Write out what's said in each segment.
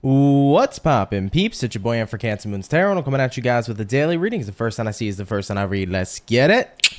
What's poppin', peeps? It's your boy Ant for CancerMoonsTarot, and I'm coming at you guys with the daily readings. The first one I see is the first one I read. Let's get it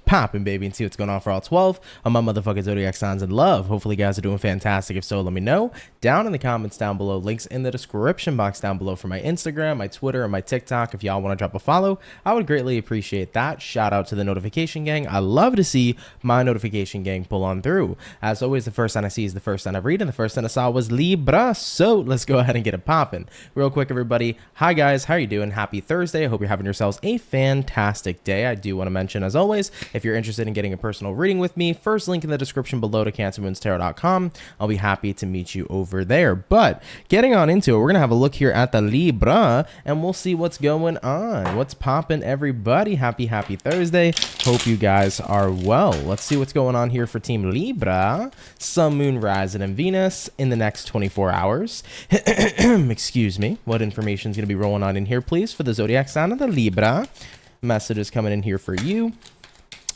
poppin', baby, and see what's going on for all 12 of my motherfucking zodiac signs in love. Hopefully you guys are doing fantastic. If so, let me know down in the comments down below. Links in the description box down below for my Instagram, my Twitter, and my TikTok. If y'all want to drop a follow, I would greatly appreciate that. Shout out to the notification gang. I love to see my notification gang pull on through. As always, the first sign I see is the first sign I read, and the first sign I saw was Libra. So let's go ahead and get it popping real quick, everybody. Hi guys, how are you doing? Happy Thursday. I hope you're having yourselves a fantastic day. I do want to mention, as always, if you're interested in getting a personal reading with me, first link in the description below to CancerMoonsTarot.com. I'll be happy to meet you over there. But getting on into it, we're gonna have a look here at the Libra, and we'll see what's going on. What's popping, everybody? Happy Thursday. Hope you guys are well. Let's see what's going on here for Team Libra. Sun, Moon, Rising, and Venus in the next 24 hours. Excuse me. What information is going to be rolling on in here, please, for the zodiac sign of the Libra? Messages coming in here for you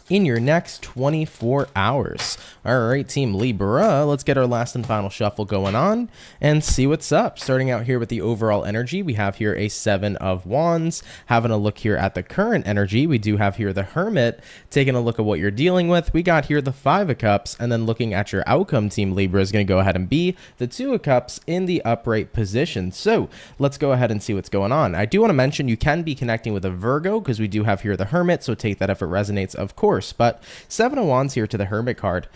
in your next 24 hours. All right, Team Libra, let's get our last and final shuffle going on and see what's up. Starting out here with the overall energy, we have here a 7 of Wands. Having a look here at the current energy, we do have here the Hermit. Taking a look at what you're dealing with, we got here the 5 of Cups, and then looking at your outcome, Team Libra, is going to go ahead and be the 2 of Cups in the upright position. So let's go ahead and see what's going on. I do want to mention you can be connecting with a Virgo because we do have here the Hermit, so take that if it resonates, of course. But 7 of Wands here to the Hermit card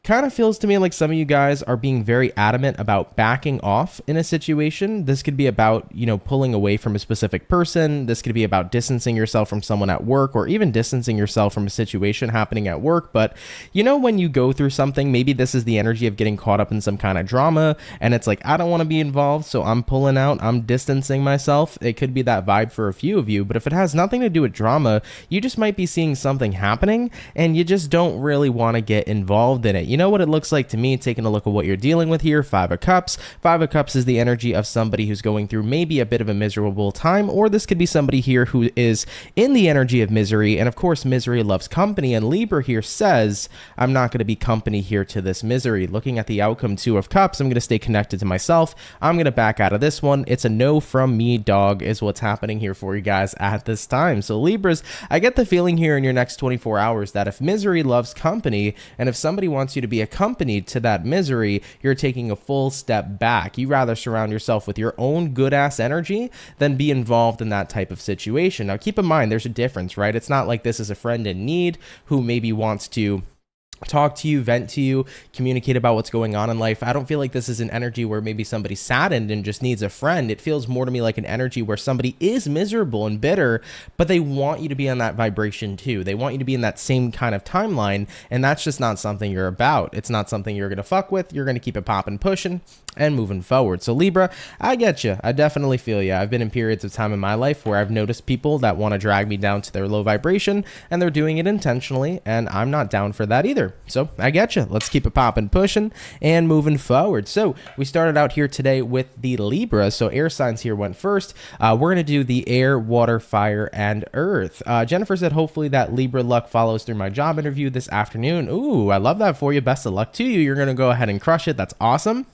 kind of feels to me like some of you guys are being very adamant about backing off in a situation. This could be about, you know, pulling away from a specific person. This could be about distancing yourself from someone at work, or even distancing yourself from a situation happening at work. But you know, when you go through something, maybe this is the energy of getting caught up in some kind of drama, and it's like, I don't want to be involved, so I'm pulling out, I'm distancing myself. It could be that vibe for a few of you, but if it has nothing to do with drama, you just might be seeing something happening and you just don't really want to get involved in it. You know what it looks like to me, taking a look at what you're dealing with here. 5 of Cups. 5 of Cups is the energy of somebody who's going through maybe a bit of a miserable time, or this could be somebody here who is in the energy of misery. And of course, misery loves company, and Libra here says, I'm not going to be company here to this misery. Looking at the outcome, 2 of Cups, I'm going to stay connected to myself. I'm going to back out of this one. It's a no from me, dog, is what's happening here for you guys at this time. So Libras, I get the feeling here in your next 24 hours that if misery loves company, and if somebody wants you to be accompanied to that misery, you're taking a full step back. You rather surround yourself with your own good ass energy than be involved in that type of situation. Now keep in mind, there's a difference, right? It's not like this is a friend in need who maybe wants to talk to you, vent to you, communicate about what's going on in life. I don't feel like this is an energy where maybe somebody's saddened and just needs a friend. It feels more to me like an energy where somebody is miserable and bitter, but they want you to be on that vibration too. They want you to be in that same kind of timeline, and that's just not something you're about. It's not something you're going to fuck with. You're going to keep it popping, pushing, and moving forward. So Libra, I get you. I definitely feel you. I've been in periods of time in my life where I've noticed people that want to drag me down to their low vibration, and they're doing it intentionally, and I'm not down for that either. So I get you. Let's keep it popping, pushing, and moving forward. So we started out here today with the Libra. So air signs here went first. We're going to do the air, water, fire, and earth. Jennifer said, hopefully that Libra luck follows through my job interview this afternoon. Ooh, I love that for you. Best of luck to you. You're going to go ahead and crush it. That's awesome.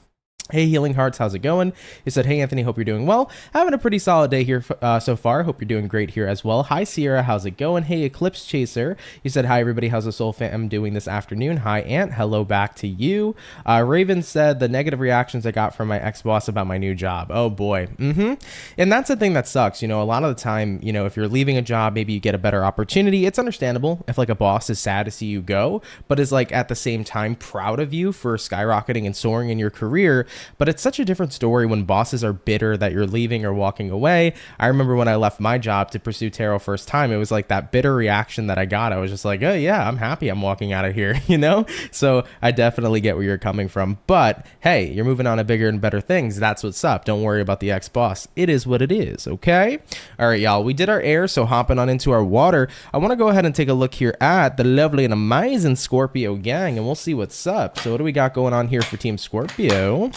Hey, Healing Hearts, how's it going? He said, hey, Anthony, hope you're doing well. Having a pretty solid day here so far. Hope you're doing great here as well. Hi, Sierra, how's it going? Hey, Eclipse Chaser. You said, hi, everybody. How's the Soul Fam doing this afternoon? Hi, Ant. Hello back to you. Raven said, the negative reactions I got from my ex-boss about my new job. Oh, boy. And that's the thing that sucks. You know, a lot of the time, you know, if you're leaving a job, maybe you get a better opportunity. It's understandable if, like, a boss is sad to see you go, but is, like, at the same time proud of you for skyrocketing and soaring in your career. But it's such a different story when bosses are bitter that you're leaving or walking away. I remember when I left my job to pursue tarot first time, it was like that bitter reaction that I got. I was just like, oh yeah, I'm happy I'm walking out of here, you know? So I definitely get where you're coming from. But hey, you're moving on to bigger and better things. That's what's up. Don't worry about the ex-boss. It is what it is, okay? All right, y'all, we did our air, so hopping on into our water, I want to go ahead and take a look here at the lovely and amazing Scorpio gang, and we'll see what's up. So what do we got going on here for Team Scorpio?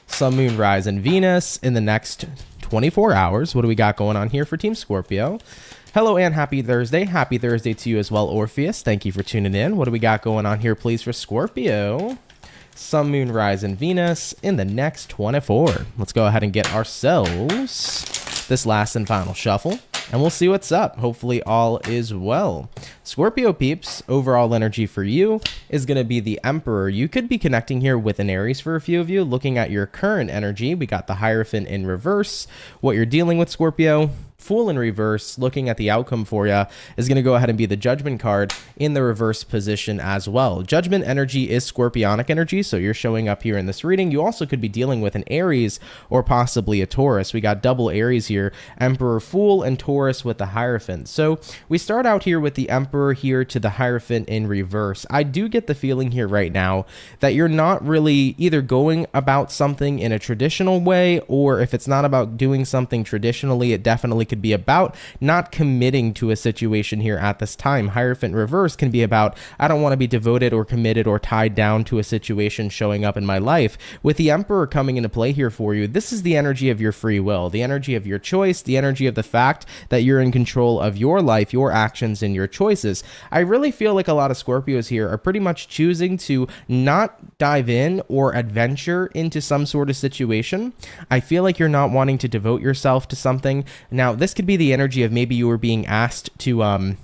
Sun, Moon, Rising, Venus in the next 24 hours. What do we got going on here for Team Scorpio? Hello and happy Thursday. Happy Thursday to you as well, Orpheus. Thank you for tuning in. What do we got going on here, please, for Scorpio? Sun, Moon, Rise, and Venus in the next 24. Let's go ahead and get ourselves this last and final shuffle, and we'll see what's up. Hopefully all is well. Scorpio peeps, overall energy for you is going to be the Emperor. You could be connecting here with an Aries for a few of you. Looking at your current energy, we got the Hierophant in reverse. What you're dealing with, Scorpio, Fool in reverse. Looking at the outcome for you is going to go ahead and be the Judgment card in the reverse position as well. Judgment energy is Scorpionic energy, so you're showing up here in this reading. You also could be dealing with an Aries or possibly a Taurus. We got double Aries here, Emperor, Fool, and Taurus with the Hierophant. So we start out here with the Emperor here to the Hierophant in reverse. I do get the feeling here right now that you're not really either going about something in a traditional way, or if it's not about doing something traditionally, it definitely could be about not committing to a situation here at this time. Hierophant reverse can be about, I don't want to be devoted or committed or tied down to a situation showing up in my life. With the Emperor coming into play here for you, this is the energy of your free will, the energy of your choice, the energy of the fact that you're in control of your life, your actions, and your choices. I really feel like a lot of Scorpios here are pretty much choosing to not dive in or adventure into some sort of situation. I feel like you're not wanting to devote yourself to something. Now, this could be the energy of maybe you were being asked to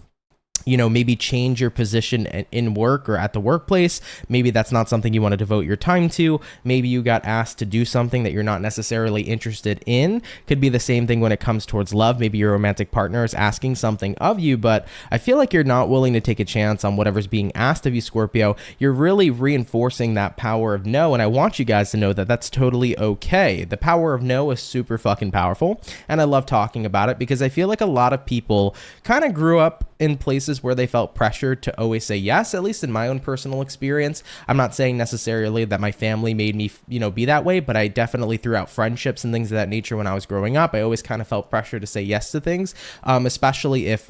maybe change your position in work or at the workplace. Maybe that's not something you want to devote your time to. Maybe you got asked to do something that you're not necessarily interested in. Could be the same thing when it comes towards love. Maybe your romantic partner is asking something of you, but I feel like you're not willing to take a chance on whatever's being asked of you, Scorpio. You're really reinforcing that power of no, and I want you guys to know that that's totally okay. The power of no is super fucking powerful, and I love talking about it because I feel like a lot of people kind of grew up in places where they felt pressured to always say yes, at least in my own personal experience. I'm not saying necessarily that my family made me, be that way, but I definitely throughout friendships and things of that nature when I was growing up, I always kind of felt pressure to say yes to things, especially if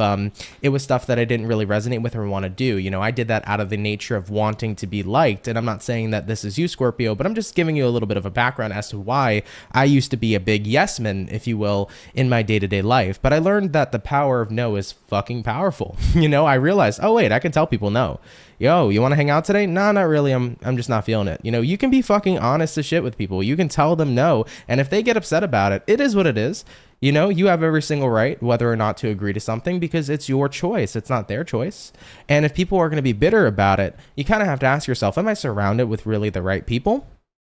it was stuff that I didn't really resonate with or want to do. I did that out of the nature of wanting to be liked, and I'm not saying that this is you, Scorpio, but I'm just giving you a little bit of a background as to why I used to be a big yes man, if you will, in my day-to-day life. But I learned that the power of no is fucking powerful. I realized, oh wait, I can tell people no. Yo, you want to hang out today? Nah, not really. I'm just not feeling it. You can be fucking honest as shit with people. You can tell them no, and if they get upset about it, it is what it is. You have every single right whether or not to agree to something because it's your choice. It's not their choice. And if people are going to be bitter about it, you kind of have to ask yourself, am I surrounded with really the right people?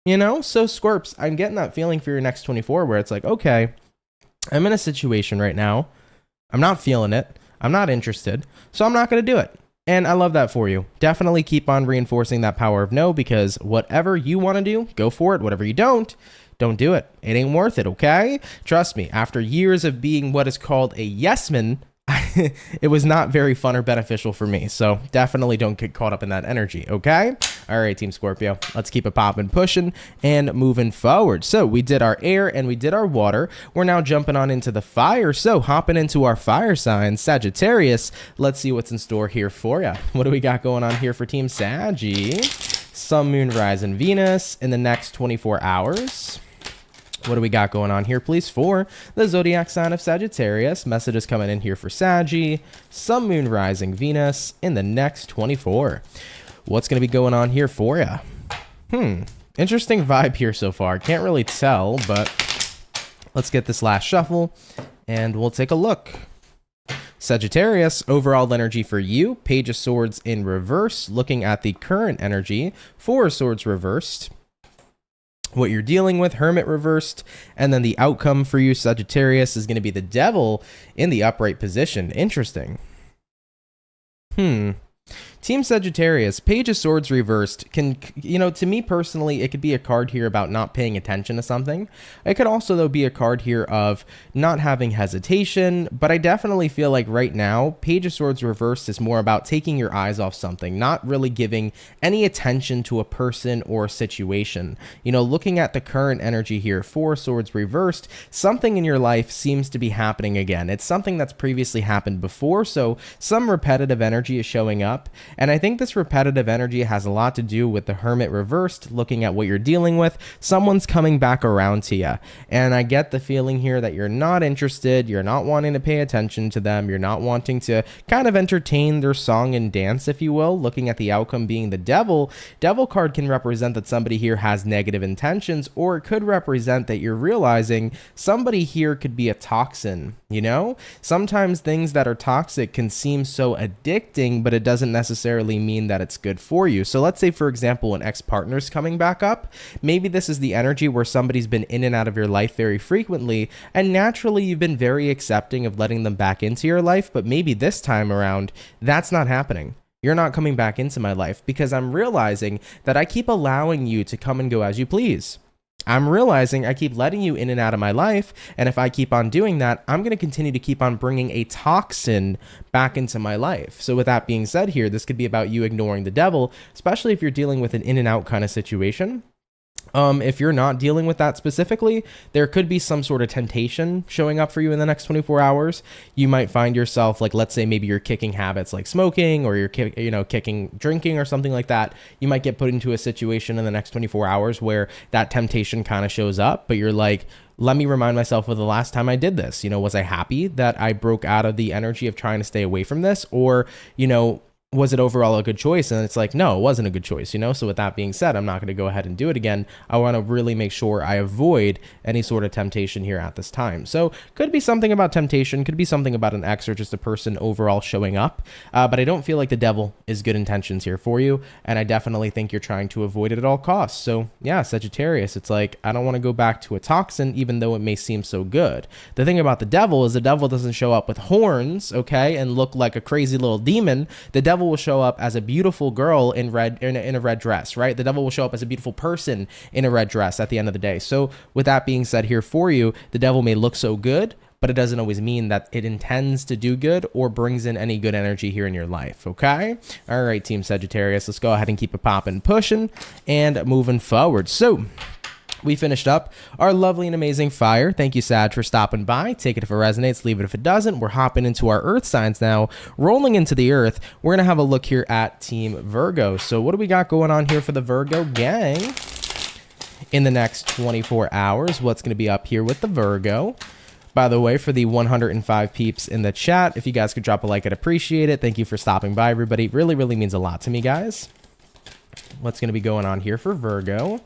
So Scorps, I'm getting that feeling for your next 24 where it's like, okay, I'm in a situation right now. I'm not feeling it. I'm not interested, so I'm not going to do it. And I love that for you. Definitely keep on reinforcing that power of no, because whatever you want to do, go for it. Whatever you don't do it. It ain't worth it, okay? Trust me, after years of being what is called a yes man, it was not very fun or beneficial for me. So definitely don't get caught up in that energy, okay? All right, Team Scorpio, let's keep it popping, pushing, and moving forward. So we did our air and we did our water. We're now jumping on into the fire. So hopping into our fire sign, Sagittarius, let's see what's in store here for you. What do we got going on here for Team Saggy? Sun, Moon, Rise, and Venus in the next 24 hours. What do we got going on here, please, for the zodiac sign of Sagittarius? Messages coming in here for Saggy, Sun, Moon, Rising, Venus in the next 24. What's going to be going on here for you? Interesting vibe here so far. Can't really tell, but let's get this last shuffle and we'll take a look. Sagittarius, overall energy for you, Page of Swords in reverse. Looking at the current energy, Four of Swords reversed. What you're dealing with, Hermit reversed, and then the outcome for you, Sagittarius, is going to be the Devil in the upright position. Interesting. Team Sagittarius, Page of Swords reversed can, to me personally, it could be a card here about not paying attention to something. It could also, though, be a card here of not having hesitation, but I definitely feel like right now, Page of Swords reversed is more about taking your eyes off something, not really giving any attention to a person or a situation. Looking at the current energy here, Four of Swords reversed, something in your life seems to be happening again. It's something that's previously happened before, so some repetitive energy is showing up. And I think this repetitive energy has a lot to do with the Hermit reversed, looking at what you're dealing with. Someone's coming back around to you. And I get the feeling here that you're not interested, you're not wanting to pay attention to them, you're not wanting to kind of entertain their song and dance, if you will. Looking at the outcome being the Devil. Devil card can represent that somebody here has negative intentions, or it could represent that you're realizing somebody here could be a toxin. You know, sometimes things that are toxic can seem so addicting, but it doesn't necessarily mean that it's good for you. So let's say, for example, an ex-partner's coming back up. Maybe this is the energy where somebody's been in and out of your life very frequently, and naturally you've been very accepting of letting them back into your life, but maybe this time around, that's not happening. You're not coming back into my life because I'm realizing that I keep allowing you to come and go as you please. I'm realizing I keep letting you in and out of my life, and if I keep on doing that, I'm going to continue to keep on bringing a toxin back into my life. So with that being said here, this could be about you ignoring the Devil, especially if you're dealing with an in and out kind of situation. If you're not dealing with that specifically, there could be some sort of temptation showing up for you in the next 24 hours. You might find yourself, like, let's say maybe you're kicking habits like smoking, or you're kicking drinking or something like that. You might get put into a situation in the next 24 hours where that temptation kind of shows up, but you're like, let me remind myself of the last time I did this. Was I happy that I broke out of the energy of trying to stay away from this? Or, was it overall a good choice? And it's like, no, it wasn't a good choice, So with that being said, I'm not going to go ahead and do it again. I want to really make sure I avoid any sort of temptation here at this time. So could be something about temptation, could be something about an ex or just a person overall showing up. But I don't feel like the Devil is good intentions here for you. And I definitely think you're trying to avoid it at all costs. So yeah, Sagittarius, it's like, I don't want to go back to a toxin, even though it may seem so good. The thing about the Devil is the Devil doesn't show up with horns, okay, and look like a crazy little demon. The Devil will show up as a beautiful girl in a red dress, right? The Devil will show up as a beautiful person in a red dress at the end of the day. So with that being said here for you, the Devil may look so good, but it doesn't always mean that it intends to do good or brings in any good energy here in your life, okay? All right, Team Sagittarius, let's go ahead and keep it popping, pushing, and moving forward. So we finished up our lovely and amazing fire. Thank you, Sag, for stopping by. Take it if it resonates, leave it if it doesn't. We're hopping into our earth signs now, rolling into the earth. We're going to have a look here at Team Virgo. So what do we got going on here for the Virgo gang in the next 24 hours? What's going to be up here with the Virgo? By the way, for the 105 peeps in the chat, if you guys could drop a like, I'd appreciate it. Thank you for stopping by, everybody. Really, really means a lot to me, guys. What's going to be going on here for Virgo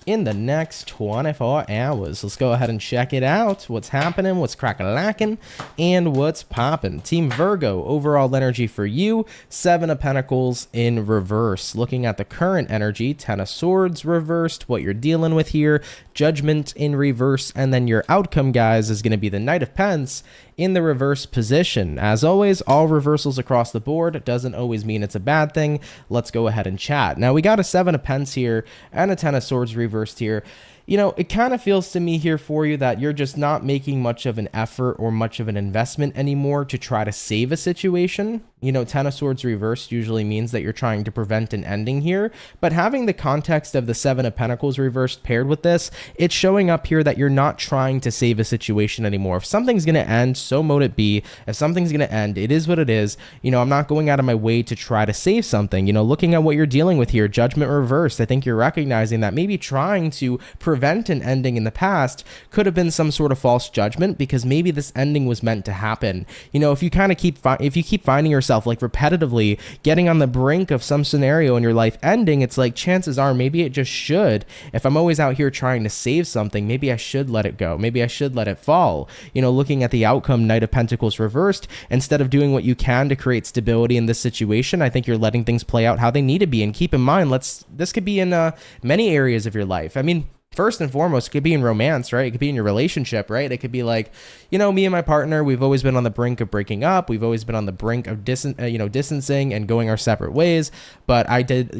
in the next 24 hours? Let's go ahead and check it out. What's happening, what's crack-a-lacking, and what's popping. Team Virgo, overall energy for you, 7 of Pentacles in reverse. Looking at the current energy, 10 of Swords reversed, what you're dealing with here, Judgment in reverse, and then your outcome, guys, is going to be the Knight of Pence in the reverse position. As always, all reversals across the board doesn't always mean it's a bad thing. Let's go ahead and chat. Now, we got a 7 of Pence here and a 10 of Swords reversed here. It kind of feels to me here for you that you're just not making much of an effort or much of an investment anymore to try to save a situation. 10 of Swords reversed usually means that you're trying to prevent an ending here, but having the context of the 7 of Pentacles reversed paired with this, it's showing up here that you're not trying to save a situation anymore. If something's going to end, so mote it be. If something's going to end, it is what it is. I'm not going out of my way to try to save something. Looking at what you're dealing with here, Judgment reversed, I think you're recognizing that maybe trying to prevent an ending in the past could have been some sort of false judgment, because maybe this ending was meant to happen. If you kind of keep finding yourself like repetitively getting on the brink of some scenario in your life ending, it's like chances are maybe it just should. If I'm always out here trying to save something, maybe I should let it go. Maybe I should let it fall. Looking at the outcome, Knight of Pentacles reversed, instead of doing what you can to create stability in this situation, I think you're letting things play out how they need to be. And keep in mind, this could be in many areas of your life. I mean, first and foremost, it could be in romance, right? It could be in your relationship, right? It could be like, me and my partner, we've always been on the brink of breaking up. We've always been on the brink of distancing and going our separate ways. But I did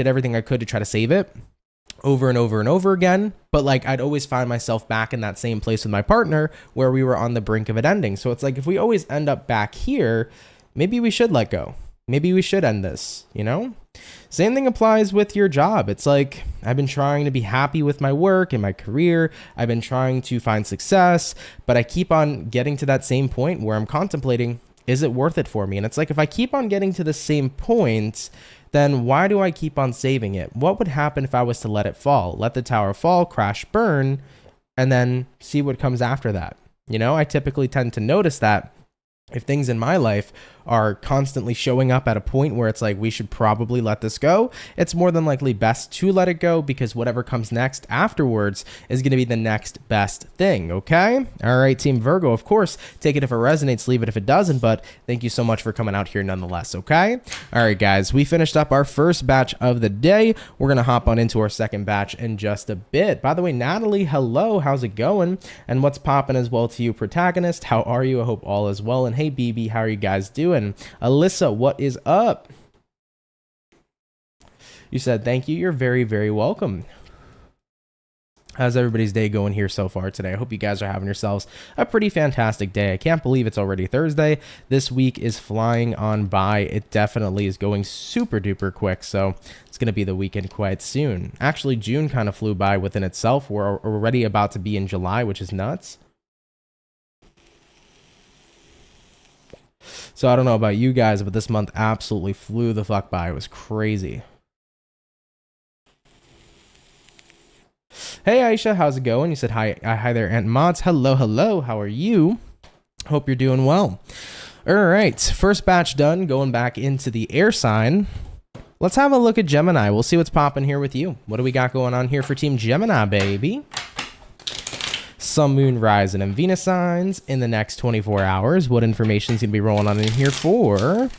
everything I could to try to save it over and over and over again. But like, I'd always find myself back in that same place with my partner where we were on the brink of it ending. So it's like, if we always end up back here, maybe we should let go. Maybe we should end this, Same thing applies with your job. It's like, I've been trying to be happy with my work and my career. I've been trying to find success, but I keep on getting to that same point where I'm contemplating, Is it worth it for me? And it's like, if I keep on getting to the same point, then why do I keep on saving it? What would happen if I was to let it fall? Let the tower fall, crash, burn, and then see what comes after that. You know, I typically tend to notice that if things in my life are constantly showing up at a point where it's like, we should probably let this go, it's more than likely best to let it go, because whatever comes next afterwards is going to be the next best thing. Okay. All right, Team Virgo, of course, take it if it resonates, leave it if it doesn't, but thank you so much for coming out here nonetheless. Okay. All right, guys, we finished up our first batch of the day. We're going to hop on into our second batch in just a bit. By the way, Natalie, hello, how's it going? And what's popping as well to you, protagonist? How are you? I hope all is well. And hey, BB, how are you guys doing? Alyssa, what is up? You said thank you. You're very, very welcome. How's everybody's day going here so far today? I hope you guys are having yourselves a pretty fantastic day. I can't believe it's already Thursday. This week is flying on by. It definitely is going super duper quick. So it's going to be the weekend quite soon. Actually, June kind of flew by within itself. We're already about to be in July, which is nuts. So I don't know about you guys, but this month absolutely flew the fuck by. It was crazy. Hey Aisha, how's it going? You said hi there, Aunt Mods. Hello, hello. How are you? Hope you're doing well. All right, first batch done. Going back into the air sign. Let's have a look at Gemini. We'll see what's popping here with you. What do we got going on here for Team Gemini, baby? Sun, Moon, Rising, and Venus signs in the next 24 hours. What information is going to be rolling on in here for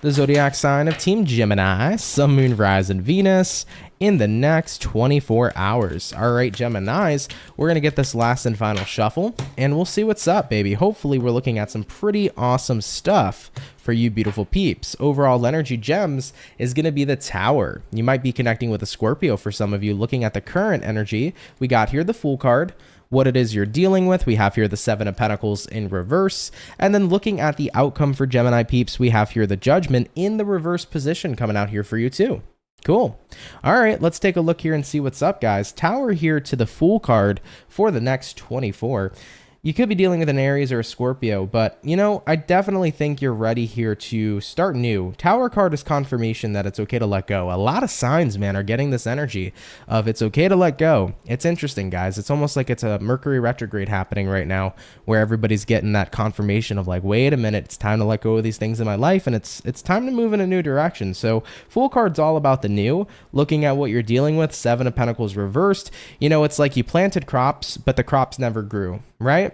the zodiac sign of Team Gemini? Sun, Moon, Rising, Venus in the next 24 hours. All right, Geminis, we're going to get this last and final shuffle, and we'll see what's up, baby. Hopefully, we're looking at some pretty awesome stuff for you beautiful peeps. Overall energy gems is going to be the Tower. You might be connecting with a Scorpio for some of you. Looking at the current energy, we got here the Fool card. What it is you're dealing with, we have here the Seven of Pentacles in reverse. And then looking at the outcome for Gemini peeps, we have here the Judgment in the reverse position coming out here for you too. Cool. All right, let's take a look here and see what's up, guys. Tower here to the Fool card for the next 24. You could be dealing with an Aries or a Scorpio, but, you know, I definitely think you're ready here to start new. Tower card is confirmation that it's okay to let go. A lot of signs, man, are getting this energy of it's okay to let go. It's interesting, guys. It's almost like it's a Mercury retrograde happening right now, where everybody's getting that confirmation of like, wait a minute, it's time to let go of these things in my life, and it's time to move in a new direction. So Fool card's all about the new. Looking at what you're dealing with, Seven of Pentacles reversed. You know, it's like you planted crops, but the crops never grew, right?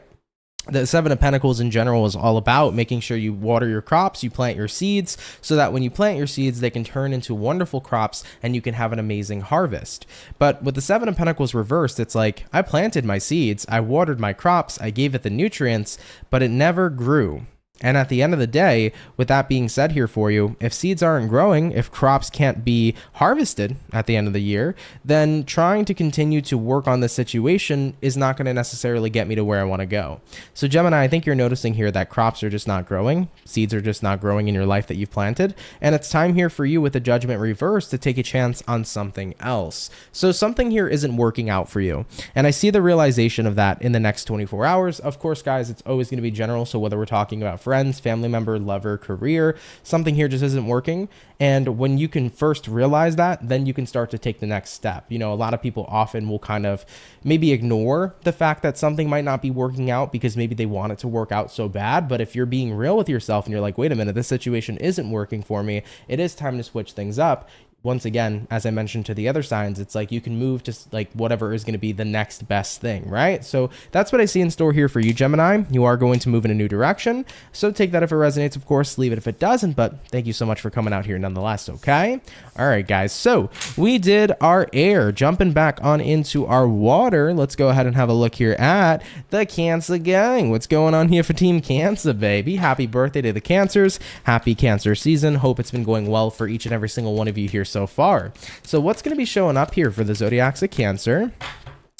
The Seven of Pentacles in general is all about making sure you water your crops, you plant your seeds, so that when you plant your seeds, they can turn into wonderful crops and you can have an amazing harvest. But with the Seven of Pentacles reversed, it's like, I planted my seeds, I watered my crops, I gave it the nutrients, but it never grew. And at the end of the day, with that being said here for you, if seeds aren't growing, if crops can't be harvested at the end of the year, then trying to continue to work on this situation is not going to necessarily get me to where I want to go. So Gemini, I think you're noticing here that crops are just not growing. Seeds are just not growing in your life that you've planted. And it's time here for you with the Judgment reverse to take a chance on something else. So something here isn't working out for you. And I see the realization of that in the next 24 hours. Of course, guys, it's always going to be general. So whether we're talking about friends, family member, lover, career, something here just isn't working. And when you can first realize that, then you can start to take the next step. You know, a lot of people often will kind of maybe ignore the fact that something might not be working out because maybe they want it to work out so bad. But if you're being real with yourself and you're like, wait a minute, this situation isn't working for me, it is time to switch things up. Once again, as I mentioned to the other signs, it's like you can move to like whatever is going to be the next best thing, right? So that's what I see in store here for you, Gemini. You are going to move in a new direction. So take that if it resonates, of course, leave it if it doesn't, but thank you so much for coming out here nonetheless, okay? All right, guys. So we did our air, jumping back on into our water. Let's go ahead and have a look here at the Cancer gang. What's going on here for Team Cancer, baby? Happy birthday to the Cancers. Happy Cancer season. Hope it's been going well for each and every single one of you here so far. So what's going to be showing up here for the zodiacs of Cancer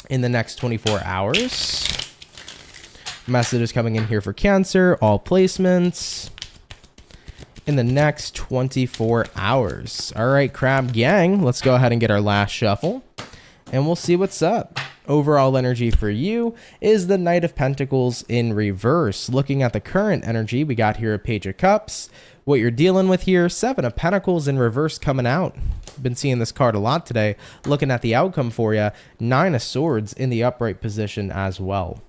in the next 24 hours? Messages coming in here for Cancer, all placements in the next 24 hours. All right, Crab gang, let's go ahead and get our last shuffle and we'll see what's up. Overall energy for you is the Knight of Pentacles in reverse. Looking at the current energy, we got here a Page of Cups. What you're dealing with here, Seven of Pentacles in reverse coming out. Been seeing this card a lot today. Looking at the outcome for you, Nine of Swords in the upright position as well.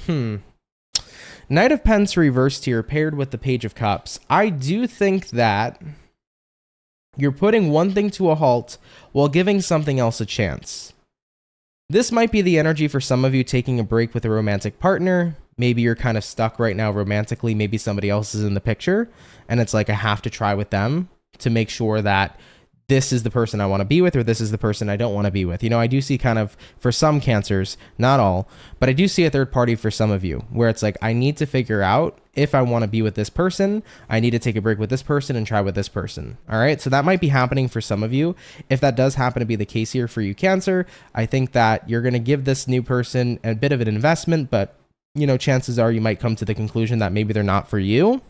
Knight of Pents reversed here, paired with the Page of Cups. I do think that you're putting one thing to a halt while giving something else a chance. This might be the energy for some of you taking a break with a romantic partner. Maybe you're kind of stuck right now romantically. Maybe somebody else is in the picture and it's like I have to try with them to make sure that this is the person I want to be with or this is the person I don't want to be with. You know, I do see kind of for some Cancers, not all, but I do see a third party for some of you where it's like I need to figure out if I want to be with this person. I need to take a break with this person and try with this person. All right. So that might be happening for some of you. If that does happen to be the case here for you, Cancer, I think that you're going to give this new person a bit of an investment, but you know, chances are you might come to the conclusion that maybe they're not for you.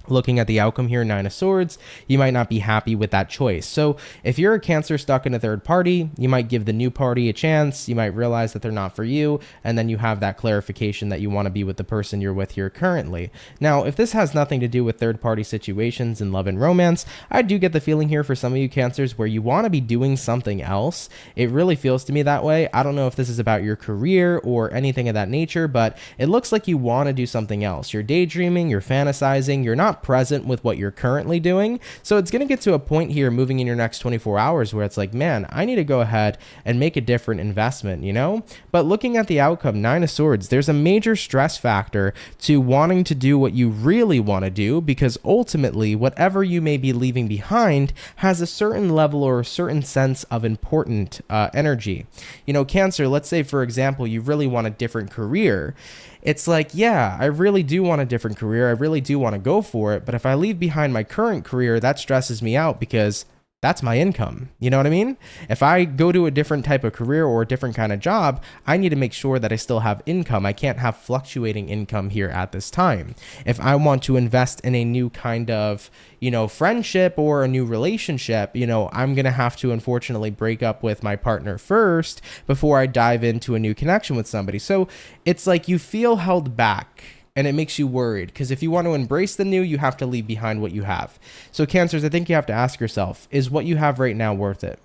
Looking at the outcome here, Nine of Swords, you might not be happy with that choice. So if you're a Cancer stuck in a third party, you might give the new party a chance. You might realize that they're not for you. And then you have that clarification that you want to be with the person you're with here currently. Now, if this has nothing to do with third party situations in love and romance, I do get the feeling here for some of you Cancers where you want to be doing something else. It really feels to me that way. I don't know if this is about your career or anything of that nature, but it looks like you want to do something else. You're daydreaming, you're fantasizing, you're not present with what you're currently doing. So it's going to get to a point here moving in your next 24 hours where it's like, man, I need to go ahead and make a different investment, you know? But looking at the outcome, Nine of Swords, there's a major stress factor to wanting to do what you really want to do, because ultimately whatever you may be leaving behind has a certain level or a certain sense of important energy. You know, Cancer, let's say for example, you really want a different career. It's like, yeah, I really do want a different career. I really do want to go for it. But if I leave behind my current career, that stresses me out because that's my income. You know what I mean? If I go to a different type of career or a different kind of job, I need to make sure that I still have income. I can't have fluctuating income here at this time. If I want to invest in a new kind of, you know, friendship or a new relationship, you know, I'm going to have to unfortunately break up with my partner first before I dive into a new connection with somebody. So it's like you feel held back. And it makes you worried because if you want to embrace the new, you have to leave behind what you have. So Cancers, I think you have to ask yourself, is what you have right now worth it?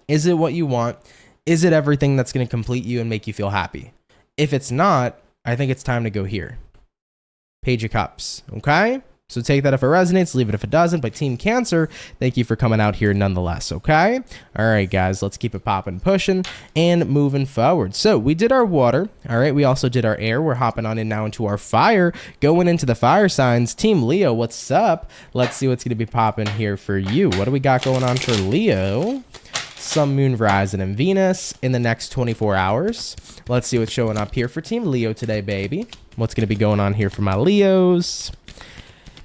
Is it what you want? Is it everything that's going to complete you and make you feel happy? If it's not, I think it's time to go here. Page of Cups. Okay? So take that if it resonates, leave it if it doesn't. But Team Cancer, thank you for coming out here nonetheless, okay? All right, guys, let's keep it popping, pushing, and moving forward. So we did our water, all right? We also did our air. We're hopping on in now into our fire, going into the fire signs. Team Leo, what's up? Let's see what's going to be popping here for you. What do we got going on for Leo? Sun, Moon, Rising, and Venus in the next 24 hours. Let's see what's showing up here for Team Leo today, baby. What's going to be going on here for my Leos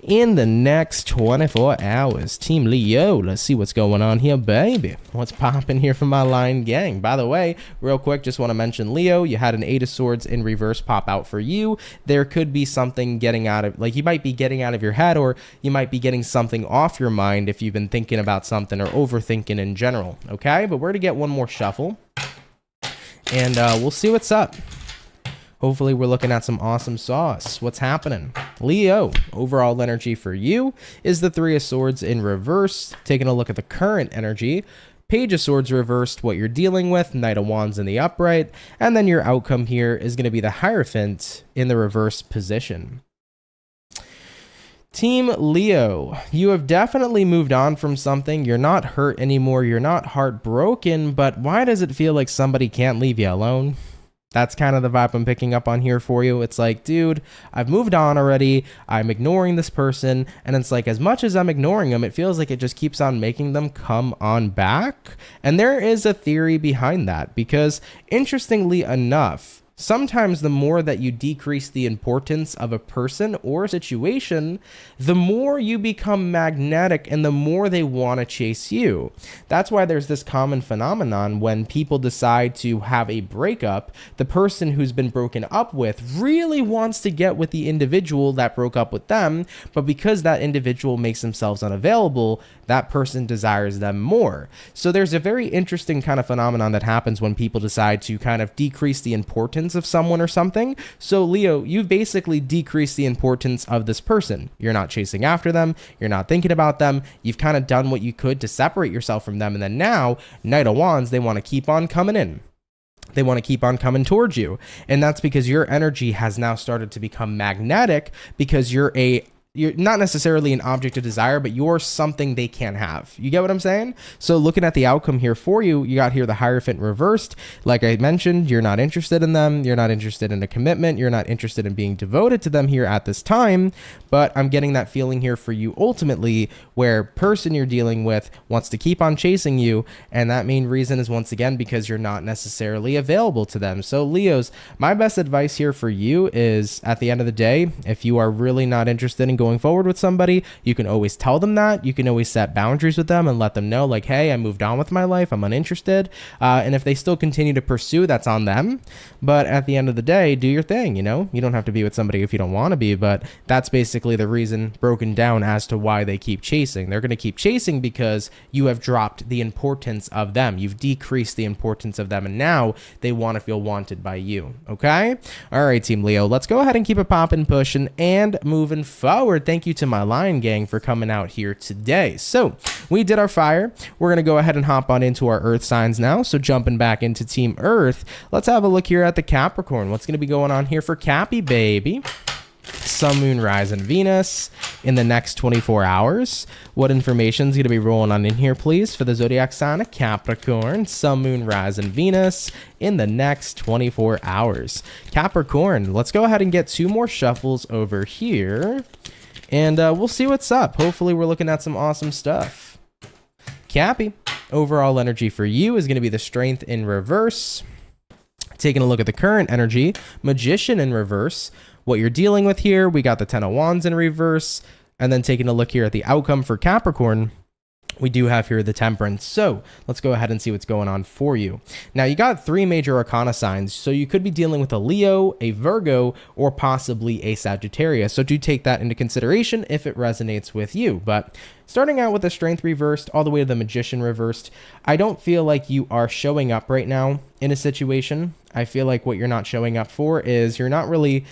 in the next 24 hours? Team Leo, let's see what's going on here, baby. What's popping here for my Lion gang? By the way, real quick, just want to mention Leo, you had an Eight of Swords in reverse pop out for you. There could be something getting out of, like you might be getting out of your head, or you might be getting something off your mind if you've been thinking about something or overthinking in general, okay? But we're to get one more shuffle, and we'll see what's up. Hopefully we're looking at some awesome sauce. What's happening? Leo, overall energy for you is the Three of Swords in reverse. Taking a look at the current energy, Page of Swords reversed, what you're dealing with, Knight of Wands in the upright, and then your outcome here is going to be the Hierophant in the reverse position. Team Leo, you have definitely moved on from something. You're not hurt anymore. You're not heartbroken, but why does it feel like somebody can't leave you alone? That's kind of the vibe I'm picking up on here for you. It's like, dude, I've moved on already. I'm ignoring this person. And it's like, as much as I'm ignoring them, it feels like it just keeps on making them come on back. And there is a theory behind that because, interestingly enough, sometimes the more that you decrease the importance of a person or situation, the more you become magnetic and the more they want to chase you. That's why there's this common phenomenon when people decide to have a breakup, the person who's been broken up with really wants to get with the individual that broke up with them, but because that individual makes themselves unavailable, that person desires them more. So there's a very interesting kind of phenomenon that happens when people decide to kind of decrease the importance of someone or something. So Leo, you've basically decreased the importance of this person. You're not chasing after them. You're not thinking about them. You've kind of done what you could to separate yourself from them. And then now, Knight of Wands, they want to keep on coming in. They want to keep on coming towards you. And that's because your energy has now started to become magnetic because you're not necessarily an object of desire, but you're something they can't have. You get what I'm saying? So looking at the outcome here for you, you got here the Hierophant reversed. Like I mentioned, you're not interested in them. You're not interested in a commitment. You're not interested in being devoted to them here at this time. But I'm getting that feeling here for you ultimately where person you're dealing with wants to keep on chasing you. And that main reason is once again because you're not necessarily available to them. So Leos, my best advice here for you is at the end of the day, if you are really not interested in going forward with somebody, you can always tell them that. You can always set boundaries with them and let them know like, hey, I moved on with my life. I'm uninterested. And if they still continue to pursue, that's on them. But at the end of the day, do your thing. You know, you don't have to be with somebody if you don't want to be, but that's basically the reason broken down as to why they keep chasing. They're going to keep chasing because you have dropped the importance of them. You've decreased the importance of them. And now they want to feel wanted by you. Okay. All right, Team Leo, let's go ahead and keep it popping, pushing and moving forward. Thank you to my Lion Gang for coming out here today. So we did our fire. We're going to go ahead and hop on into our Earth signs now. So jumping back into Team Earth, let's have a look here at the Capricorn. What's going to be going on here for Cappy, baby? Sun, Moon, Rise, and Venus in the next 24 hours. What information is going to be rolling on in here, please, for the zodiac sign of Capricorn? Sun, Moon, Rise, and Venus in the next 24 hours. Capricorn, let's go ahead and get two more shuffles over here. And we'll see what's up. Hopefully we're looking at some awesome stuff. Cappy, overall energy for you is going to be the Strength in reverse. Taking a look at the current energy, Magician in reverse. What you're dealing with here, we got the Ten of Wands in reverse. And then taking a look here at the outcome for Capricorn, we do have here the Temperance. So let's go ahead and see what's going on for you. Now you got three major arcana signs. So you could be dealing with a Leo, a Virgo, or possibly a Sagittarius. So do take that into consideration if it resonates with you. But starting out with the Strength reversed all the way to the Magician reversed, I don't feel like you are showing up right now in a situation. I feel like what you're not showing up for is you're not really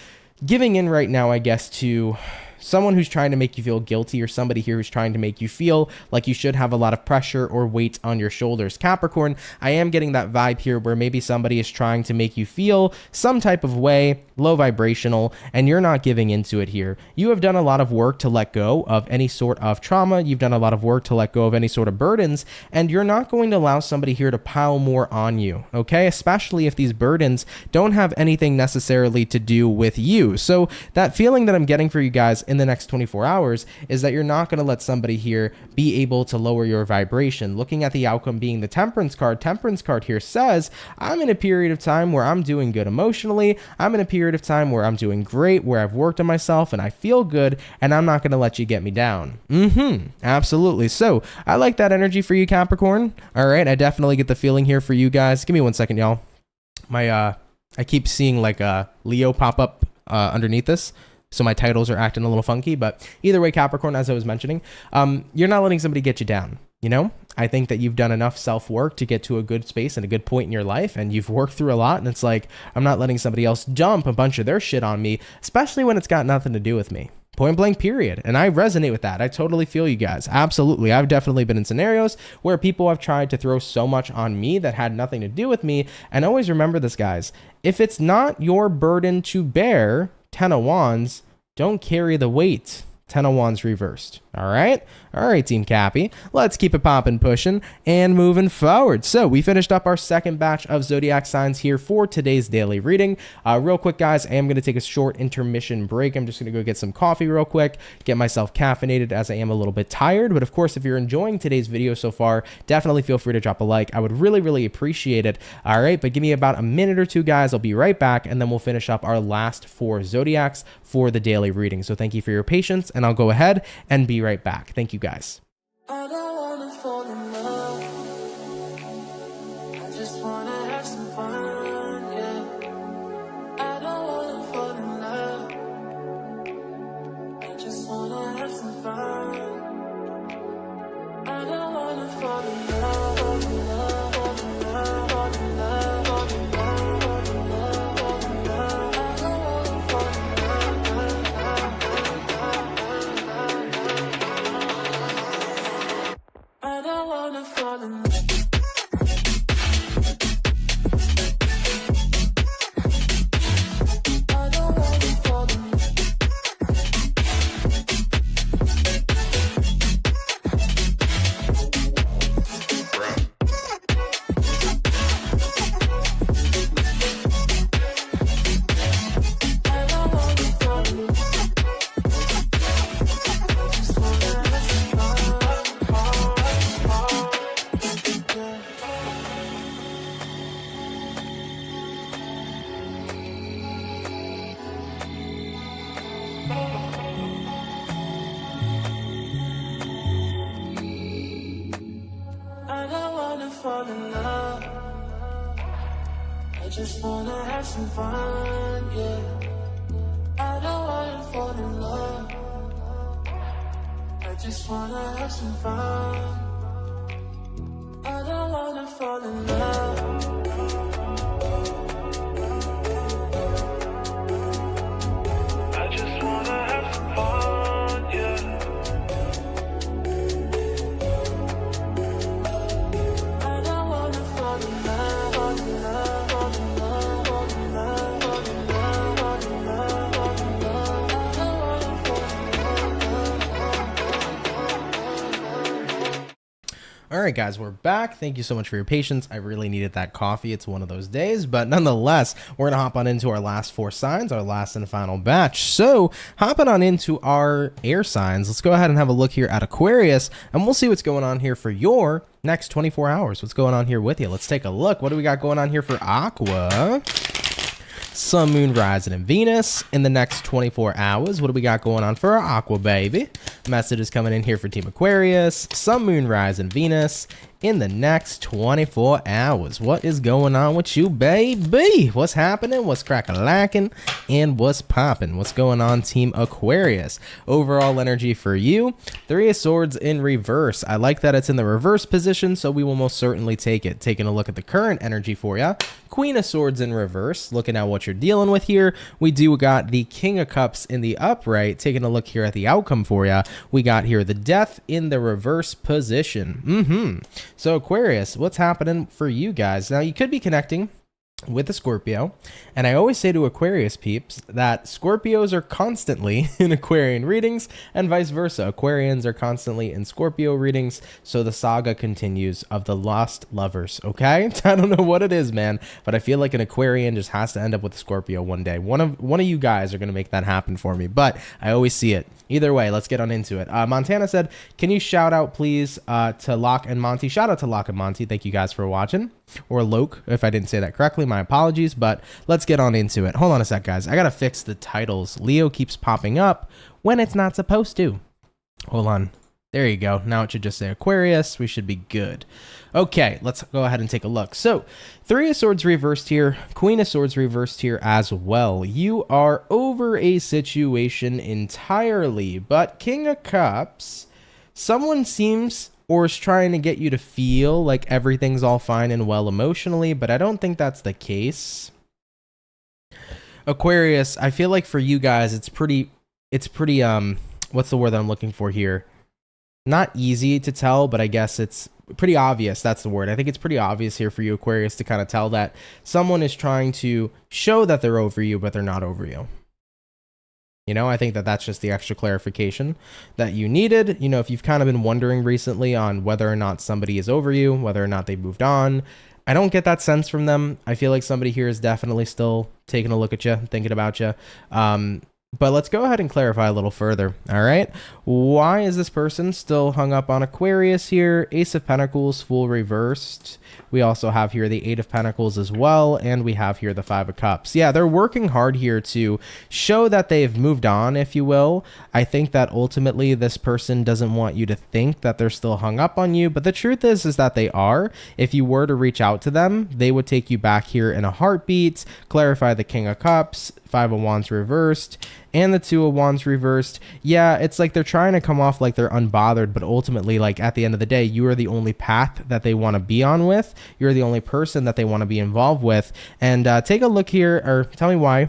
giving in right now, I guess, to someone who's trying to make you feel guilty or somebody here who's trying to make you feel like you should have a lot of pressure or weight on your shoulders. Capricorn, I am getting that vibe here where maybe somebody is trying to make you feel some type of way, low vibrational, and you're not giving into it here. You have done a lot of work to let go of any sort of trauma. You've done a lot of work to let go of any sort of burdens, and you're not going to allow somebody here to pile more on you, okay? Especially if these burdens don't have anything necessarily to do with you. So that feeling that I'm getting for you guys in the next 24 hours is that you're not going to let somebody here be able to lower your vibration. Looking at the outcome being the Temperance card here says, I'm in a period of time where I'm doing good emotionally. I'm in a period of time where I'm doing great, where I've worked on myself and I feel good, and I'm not going to let you get me down. Absolutely. So I like that energy for you, Capricorn. All right. I definitely get the feeling here for you guys. Give me 1 second, y'all. I keep seeing like a Leo pop up underneath this. So my titles are acting a little funky, but either way, Capricorn, as I was mentioning, you're not letting somebody get you down. You know, I think that you've done enough self-work to get to a good space and a good point in your life, and you've worked through a lot, and it's like, I'm not letting somebody else dump a bunch of their shit on me, especially when it's got nothing to do with me. Point blank, period. And I resonate with that. I totally feel you guys. Absolutely. I've definitely been in scenarios where people have tried to throw so much on me that had nothing to do with me. And always remember this, guys. If it's not your burden to bear, Ten of Wands, don't carry the weight. Ten of Wands reversed. All right, Team Cappy. Let's keep it popping, pushing, and moving forward. So we finished up our second batch of zodiac signs here for today's daily reading. Real quick, guys, I am going to take a short intermission break. I'm just going to go get some coffee real quick, get myself caffeinated as I am a little bit tired. But of course, if you're enjoying today's video so far, definitely feel free to drop a like. I would really, really appreciate it. All right, but give me about a minute or two, guys. I'll be right back, and then we'll finish up our last 4 zodiacs for the daily reading. So thank you for your patience, and I'll go ahead and be right back. Thank you, guys. I don't wanna fall in love. I just wanna have some fun, yeah. I don't wanna fall in love. I just wanna have some fun. I don't wanna fall in love, fall in love, fall in love, fall in love, fall in love, fall in love, fall in love. I don't wanna fall in love. I don't wanna fall in love. I don't wanna fall in love. I don't wanna fall in love. Just wanna have some fun. I don't wanna fall in love. I just wanna have some fun, yeah. I don't wanna fall in love. I just wanna have some fun. I don't wanna fall in love. I just wanna have some fun, yeah. I don't wanna fall in love, fall in love, fall in love, fall in love, fall in love, fall in love, fall in love. I don't wanna fall in love. All right, guys, we're back. Thank you so much for your patience. I really needed that coffee. It's one of those days, but nonetheless, we're going to hop on into our last 4 signs, our last and final batch. So hopping on into our air signs, let's go ahead and have a look here at Aquarius, and we'll see what's going on here for your next 24 hours. What's going on here with you? Let's take a look. What do we got going on here for Aqua? Sun, Moon, Rising, and Venus in the next 24 hours. What do we got going on for our Aqua, baby? Message is coming in here for Team Aquarius. Sun, Moon, Rising, Venus in the next 24 hours. What is going on with you, baby? What's happening? What's crack-a-lacking? And what's popping? What's going on, Team Aquarius? Overall energy for you, 3 of Swords in reverse. I like that it's in the reverse position, so we will most certainly take it. Taking a look at the current energy for you, Queen of Swords in reverse. Looking at what you're dealing with here, we do got the King of Cups in the upright. Taking a look here at the outcome for you, we got here the Death in the reverse position. So Aquarius, what's happening for you guys? Now, you could be connecting with a Scorpio, and I always say to Aquarius peeps that Scorpios are constantly in Aquarian readings and vice versa. Aquarians are constantly in Scorpio readings, so the saga continues of the lost lovers, okay? I don't know what it is, man, but I feel like an Aquarian just has to end up with a Scorpio one day. One of you guys are going to make that happen for me, but I always see it. Either way, let's get on into it. Montana said, can you shout out, please, to Locke and Monty? Shout out to Locke and Monty. Thank you guys for watching. Or Loke, if I didn't say that correctly, my apologies, but let's get on into it. Hold on a sec, guys. I gotta fix the titles. Leo keeps popping up when it's not supposed to. Hold on. There you go. Now it should just say Aquarius. We should be good. Okay, let's go ahead and take a look. So, 3 of Swords reversed here, Queen of Swords reversed here as well. You are over a situation entirely, but King of Cups, someone seems or is trying to get you to feel like everything's all fine and well emotionally, but I don't think that's the case. Aquarius, I feel like for you guys, it's pretty, what's the word that I'm looking for here? Not easy to tell, but I guess it's pretty obvious. That's the word. I think it's pretty obvious here for you, Aquarius, to kind of tell that someone is trying to show that they're over you, but they're not over you. You know, I think that that's just the extra clarification that you needed. You know, if you've kind of been wondering recently on whether or not somebody is over you, whether or not they moved on, I don't get that sense from them. I feel like somebody here is definitely still taking a look at you, thinking about you. But let's go ahead and clarify a little further. All right. Why is this person still hung up on Aquarius here? Ace of Pentacles, full reversed. We also have here the Eight of Pentacles as well. And we have here the Five of Cups. Yeah, they're working hard here to show that they've moved on, if you will. I think that ultimately this person doesn't want you to think that they're still hung up on you. But the truth is that they are. If you were to reach out to them, they would take you back here in a heartbeat, clarify the King of Cups, Five of Wands reversed, and the Two of Wands reversed. Yeah, it's like they're trying to come off like they're unbothered, but ultimately, like at the end of the day, you are the only path that they want to be on with. You're the only person that they want to be involved with. And take a look here, or tell me why.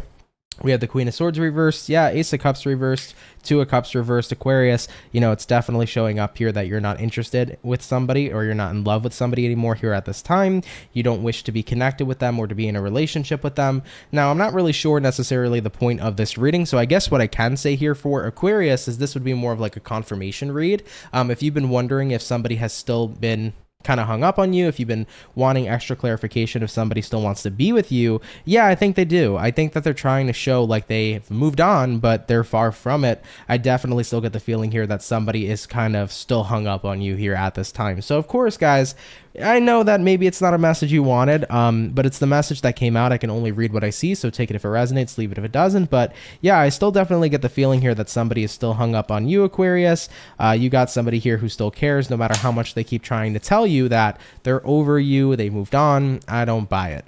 We have the Queen of Swords reversed. Yeah, Ace of Cups reversed. Two of Cups reversed. Aquarius, you know, it's definitely showing up here that you're not interested with somebody, or you're not in love with somebody anymore here at this time. You don't wish to be connected with them or to be in a relationship with them. Now, I'm not really sure necessarily the point of this reading, so I guess what I can say here for Aquarius is this would be more of like a confirmation read. If you've been wondering if somebody has still been kind of hung up on you, if you've been wanting extra clarification if somebody still wants to be with you, yeah, I think they do. I think that they're trying to show like they've moved on, but they're far from it. I definitely still get the feeling here that somebody is kind of still hung up on you here at this time. So of course, guys, I know that maybe it's not a message you wanted, but it's the message that came out. I can only read what I see, so take it if it resonates, leave it if it doesn't. But yeah, I still definitely get the feeling here that somebody is still hung up on you, Aquarius. You got somebody here who still cares, no matter how much they keep trying to tell you that they're over you, they moved on. I don't buy it.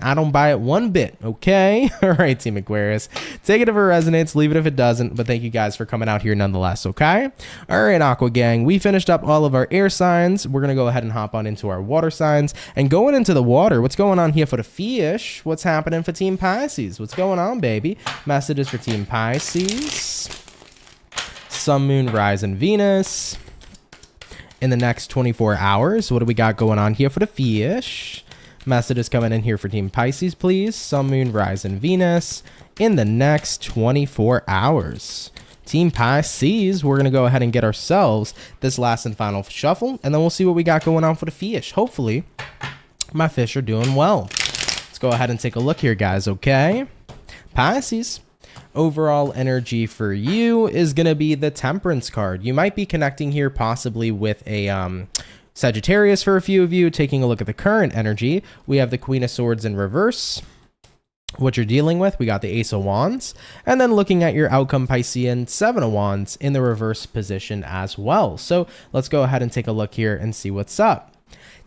I don't buy it one bit, okay? All right, Team Aquarius. Take it if it resonates, leave it if it doesn't. But thank you guys for coming out here nonetheless, okay? All right, Aqua Gang, we finished up all of our air signs. We're going to go ahead and hop on into our water signs. And going into the water, what's going on here for the fish? What's happening for Team Pisces? What's going on, baby? Messages for Team Pisces. Sun, Moon, Rise, and Venus. In the next 24 hours, what do we got going on here for the fish? Messages coming in here for Team Pisces, please. Sun, Moon, Rise, and Venus. In the next 24 hours. Team Pisces, we're going to go ahead and get ourselves this last and final shuffle, and then we'll see what we got going on for the fish. Hopefully, my fish are doing well. Let's go ahead and take a look here, guys, okay? Pisces, overall energy for you is going to be the Temperance card. You might be connecting here possibly with a Sagittarius for a few of you. Taking a look at the current energy, we have the Queen of Swords in reverse. What you're dealing with, we got the Ace of Wands, and then looking at your outcome, Piscean, Seven of Wands in the reverse position as well. So let's go ahead and take a look here and see what's up.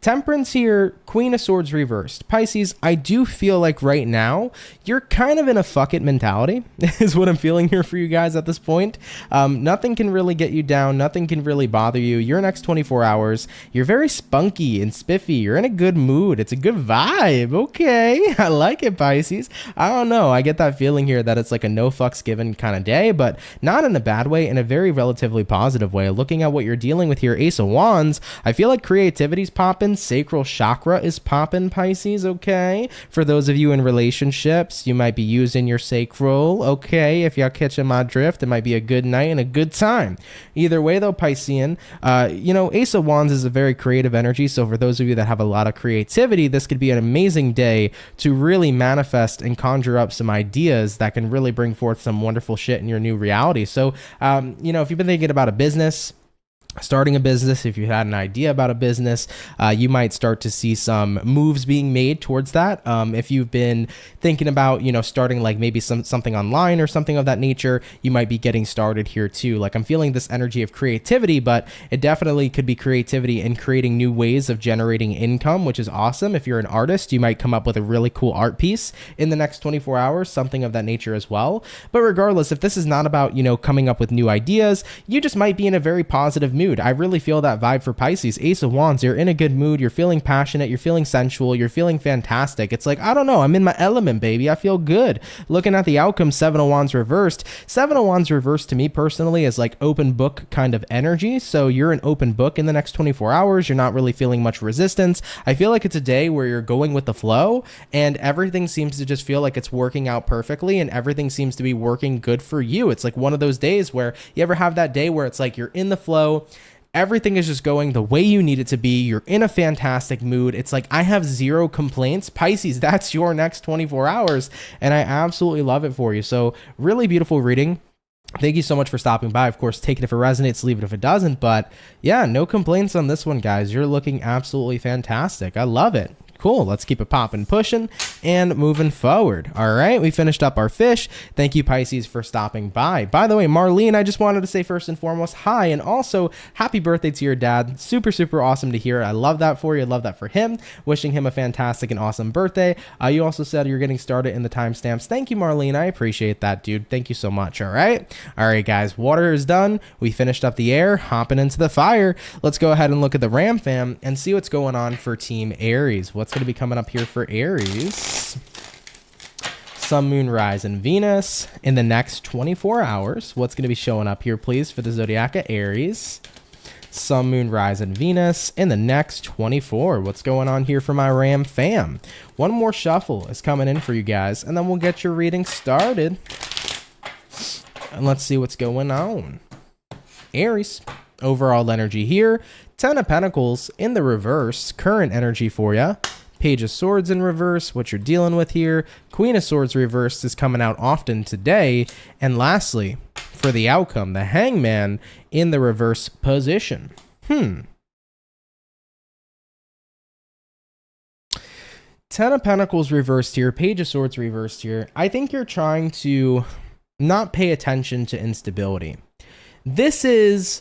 Temperance here, Queen of Swords reversed. Pisces, I do feel like right now you're kind of in a fuck it mentality is what I'm feeling here for you guys at this point. Nothing can really get you down. Nothing can really bother you. Your next 24 hours, you're very spunky and spiffy. You're in a good mood. It's a good vibe. Okay. I like it, Pisces. I don't know. I get that feeling here that it's like a no fucks given kind of day, but not in a bad way, in a very relatively positive way. Looking at what you're dealing with here, Ace of Wands, I feel like creativity's popping. Sacral chakra is popping, Pisces, okay? For those of you in relationships, you might be using your sacral, okay? If y'all catching my drift, it might be a good night and a good time. Either way, though, Piscean, you know, Ace of Wands is a very creative energy, so for those of you that have a lot of creativity, this could be an amazing day to really manifest and conjure up some ideas that can really bring forth some wonderful shit in your new reality. So, you know, if you've been thinking about a business, starting a business, if you had an idea about a business, you might start to see some moves being made towards that. If you've been thinking about, you know, starting like maybe something online or something of that nature, you might be getting started here too. Like I'm feeling this energy of creativity, but it definitely could be creativity in creating new ways of generating income, which is awesome. If you're an artist, you might come up with a really cool art piece in the next 24 hours, something of that nature as well. But regardless, if this is not about, you know, coming up with new ideas, you just might be in a very positive mood. mood. I really feel that vibe for Pisces. Ace of Wands, you're in a good mood. You're feeling passionate. You're feeling sensual. You're feeling fantastic. It's like, I don't know. I'm in my element, baby. I feel good. Looking at the outcome, Seven of Wands reversed. Seven of Wands reversed to me personally is like open book kind of energy. So you're an open book in the next 24 hours. You're not really feeling much resistance. I feel like it's a day where you're going with the flow and everything seems to just feel like it's working out perfectly and everything seems to be working good for you. It's like one of those days where you ever have that day where it's like you're in the flow, everything is just going the way you need it to be, you're in a fantastic mood. It's like I have zero complaints. Pisces, that's your next 24 hours and I absolutely love it for you. So really beautiful reading. Thank you so much for stopping by. Of course, take it if it resonates, leave it if it doesn't, but yeah, no complaints on this one, guys. You're looking absolutely fantastic. I love it. Cool. Let's keep it popping, pushing, and moving forward. All right. We finished up our fish. Thank you, Pisces, for stopping by. By the way, Marlene, I just wanted to say first and foremost, hi, and also happy birthday to your dad. Super, super awesome to hear. I love that for you. I love that for him. Wishing him a fantastic and awesome birthday. You also said you're getting started in the timestamps. Thank you, Marlene. I appreciate that, dude. Thank you so much. All right. All right, guys. Water is done. We finished up the air, hopping into the fire. Let's go ahead and look at the Ram fam and see what's going on for Team Aries. What's going to be coming up here for Aries? Sun, Moon, Rise, and Venus in the next 24 hours. What's going to be showing up here, please, for the zodiac of Aries? Sun, Moon, Rise, and Venus in the next 24. What's going on here for my Ram fam? One more shuffle is coming in for you guys, and then we'll get your reading started. And let's see what's going on. Aries, overall energy here. 10 of Pentacles in the reverse, current energy for you. Page of Swords in reverse, what you're dealing with here. Queen of Swords reversed is coming out often today. And lastly, for the outcome, the Hangman in the reverse position. 10 of Pentacles reversed here, Page of Swords reversed here. I think you're trying to not pay attention to instability. This is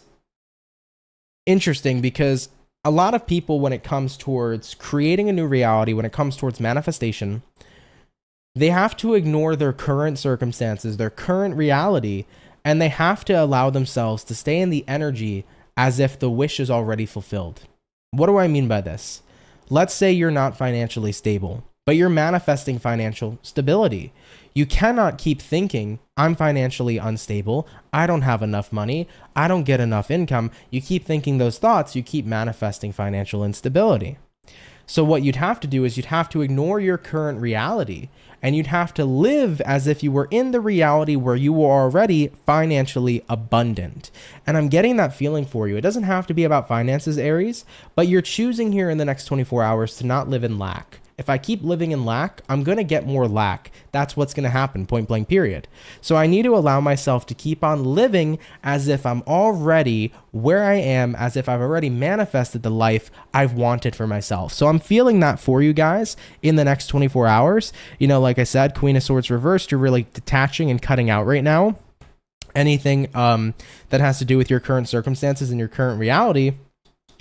interesting because a lot of people, when it comes towards creating a new reality, when it comes towards manifestation, they have to ignore their current circumstances, their current reality, and they have to allow themselves to stay in the energy as if the wish is already fulfilled. What do I mean by this? Let's say you're not financially stable, but you're manifesting financial stability. You cannot keep thinking, I'm financially unstable, I don't have enough money, I don't get enough income. You keep thinking those thoughts, you keep manifesting financial instability. So what you'd have to do is you'd have to ignore your current reality and you'd have to live as if you were in the reality where you were already financially abundant. And I'm getting that feeling for you. It doesn't have to be about finances, Aries, but you're choosing here in the next 24 hours to not live in lack. If I keep living in lack, I'm going to get more lack. That's what's going to happen, point blank, period. So I need to allow myself to keep on living as if I'm already where I am, as if I've already manifested the life I've wanted for myself. So I'm feeling that for you guys in the next 24 hours. You know, like I said, Queen of Swords reversed, you're really detaching and cutting out right now. Anything that has to do with your current circumstances and your current reality.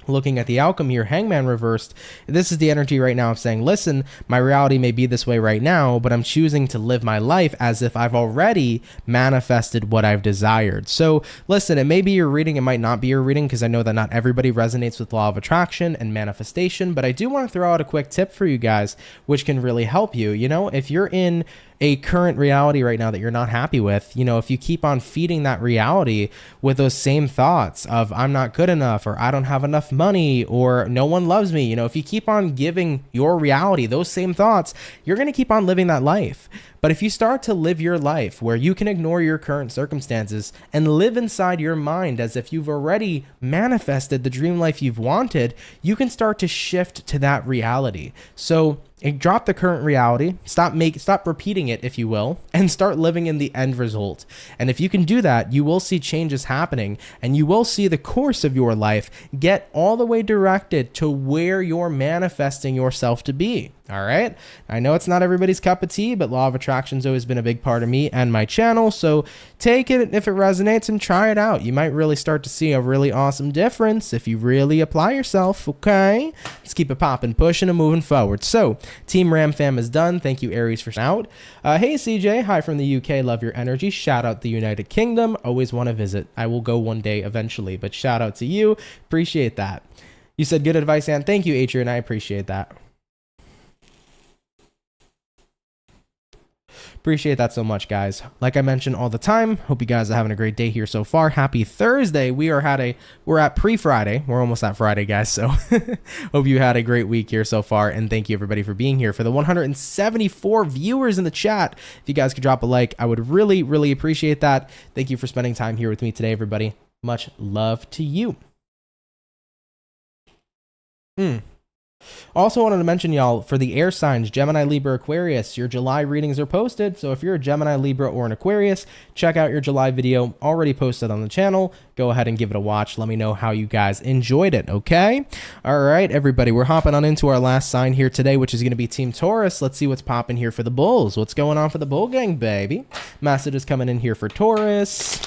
Looking at the outcome here, Hangman reversed. This is the energy right now of saying, listen, my reality may be this way right now, but I'm choosing to live my life as if I've already manifested what I've desired. So listen, it may be your reading, it might not be your reading, because I know that not everybody resonates with law of attraction and manifestation, but I do want to throw out a quick tip for you guys, which can really help you. You know, if you're in a current reality right now that you're not happy with, you know, if you keep on feeding that reality with those same thoughts of I'm not good enough, or I don't have enough money, or no one loves me, you know, if you keep on giving your reality those same thoughts, you're going to keep on living that life. But if you start to live your life where you can ignore your current circumstances and live inside your mind as if you've already manifested the dream life you've wanted, you can start to shift to that reality. So drop the current reality, stop repeating it, if you will, and start living in the end result. And if you can do that, you will see changes happening, and you will see the course of your life get all the way directed to where you're manifesting yourself to be. All right. I know it's not everybody's cup of tea, but law of attraction's always been a big part of me and my channel. So take it if it resonates and try it out. You might really start to see a really awesome difference if you really apply yourself. Okay. Let's keep it popping, pushing, and moving forward. So Team Ram Fam is done. Thank you, Aries, for out. Hey, CJ. Hi from the UK. Love your energy. Shout out the United Kingdom. Always want to visit. I will go one day eventually, but shout out to you. Appreciate that. You said good advice, and thank you, Adrian. I appreciate that. Appreciate that so much, guys. Like I mentioned all the time, hope you guys are having a great day here so far. Happy Thursday. We're at pre-Friday. We're almost at Friday, guys. So hope you had a great week here so far. And thank you everybody for being here. For the 174 viewers in the chat, if you guys could drop a like, I would really, really appreciate that. Thank you for spending time here with me today, everybody. Much love to you. Also wanted to mention, y'all, for the air signs, Gemini, Libra, Aquarius, your July readings are posted. So if you're a Gemini, Libra, or an Aquarius, check out your July video already posted on the channel. Go ahead and give it a watch. Let me know how you guys enjoyed it, okay? All right, everybody, we're hopping on into our last sign here today, which is going to be Team Taurus. Let's see what's popping here for the Bulls. What's going on for the Bull Gang, baby? Message is coming in here for Taurus.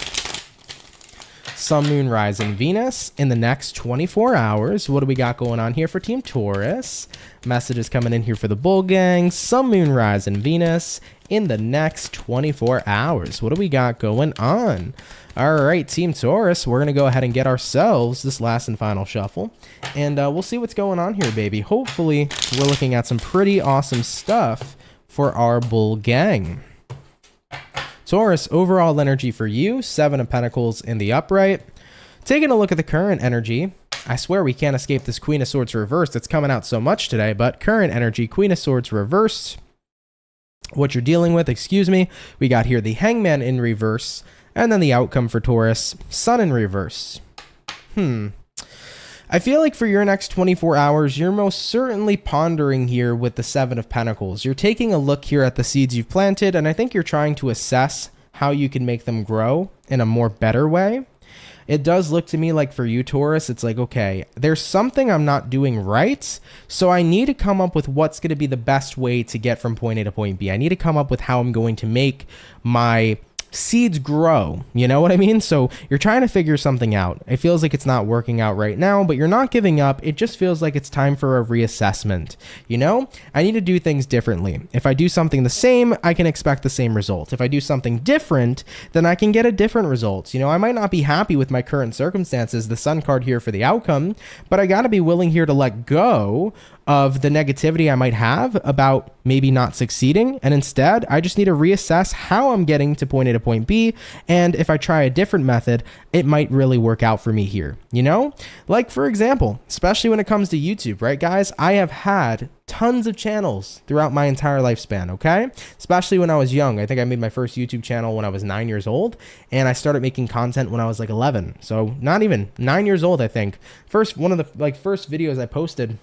Sun, Moon, Rising, Venus in the next 24 hours. What do we got going on here for Team Taurus? Messages coming in here for the Bull Gang. Sun, Moon, Rising, Venus in the next 24 hours. What do we got going on? All right, Team Taurus, we're going to go ahead and get ourselves this last and final shuffle. And we'll see what's going on here, baby. Hopefully, we're looking at some pretty awesome stuff for our Bull Gang. Taurus, overall energy for you, 7 of Pentacles in the upright. Taking a look at the current energy, I swear we can't escape this Queen of Swords reversed. It's coming out so much today, but current energy, Queen of Swords reversed. What you're dealing with, excuse me, we got here the Hangman in reverse, and then the outcome for Taurus, Sun in reverse. I feel like for your next 24 hours, you're most certainly pondering here with the 7 of Pentacles. You're taking a look here at the seeds you've planted, and I think you're trying to assess how you can make them grow in a more better way. It does look to me like for you, Taurus, it's like, okay, there's something I'm not doing right, so I need to come up with what's going to be the best way to get from point A to point B. I need to come up with how I'm going to make my seeds grow, you know what I mean? So you're trying to figure something out. It feels like it's not working out right now, but you're not giving up. It just feels like it's time for a reassessment. You know, I need to do things differently. If I do something the same, I can expect the same result. If I do something different, then I can get a different result. You know, I might not be happy with my current circumstances, the Sun card here for the outcome, but I got to be willing here to let go of the negativity I might have about maybe not succeeding. And instead, I just need to reassess how I'm getting to point A to point B. And if I try a different method, it might really work out for me here. You know, like for example, especially when it comes to YouTube, right, guys? I have had tons of channels throughout my entire lifespan, okay? Especially when I was young. I think I made my first YouTube channel when I was 9 years old, and I started making content when I was like 11. So not even 9 years old, I think. One of the first videos I posted,